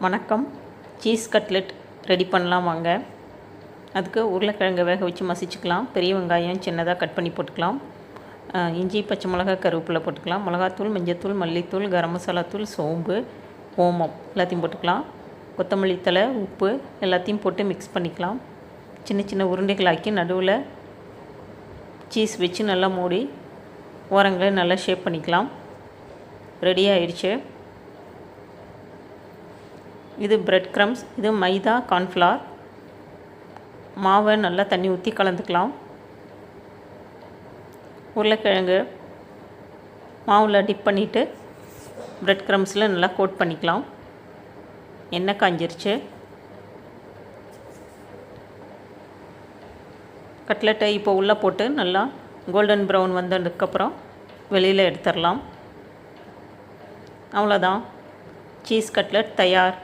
வணக்கம். Cheese cutlet ready பண்ணலாம் வாங்க. அதுக்கு உருளைக்கிழங்கை வேக வச்சு மசிச்சுக்கலாம். பெரிய வெங்காயம் சின்னதாக கட் பண்ணி போட்டுக்கலாம். இஞ்சி, பச்சை மிளகாய், கருவேப்பிலை போட்டுக்கலாம். மிளகாத்தூள், மஞ்சத்தூள், மல்லித்தூள், கரம் மசாலா தூள், சோம்பு, ஓமம் எல்லாத்தையும் போட்டுக்கலாம். கொத்தமல்லி தழை, உப்பு எல்லாத்தையும் போட்டு மிக்ஸ் பண்ணிக்கலாம். சின்ன சின்ன உருண்டைகளாக்கி நடுவில் சீஸ் வச்சு நல்லா மூடி ஓரங்களை நல்லா ஷேப் பண்ணிக்கலாம். ரெடி ஆயிடுச்சு. இது பிரெட் க்ரம்ஸ். இது மைதா, கார்ன்ஃப்ளவர் மாவை நல்லா தண்ணி ஊற்றி கலந்துக்கலாம். உருளைக்கிழங்கு மாவில் டிப் பண்ணிவிட்டு பிரெட் க்ரம்ஸில் நல்லா கோட் பண்ணிக்கலாம். எண்ணெய் காஞ்சிருச்சு. கட்லெட்டை இப்போ உள்ளே போட்டு நல்லா கோல்டன் ப்ரௌன் வந்ததுக்கப்புறம் வெளியில் எடுத்துடலாம். அவ்வளோதான், சீஸ் கட்லெட் தயார்.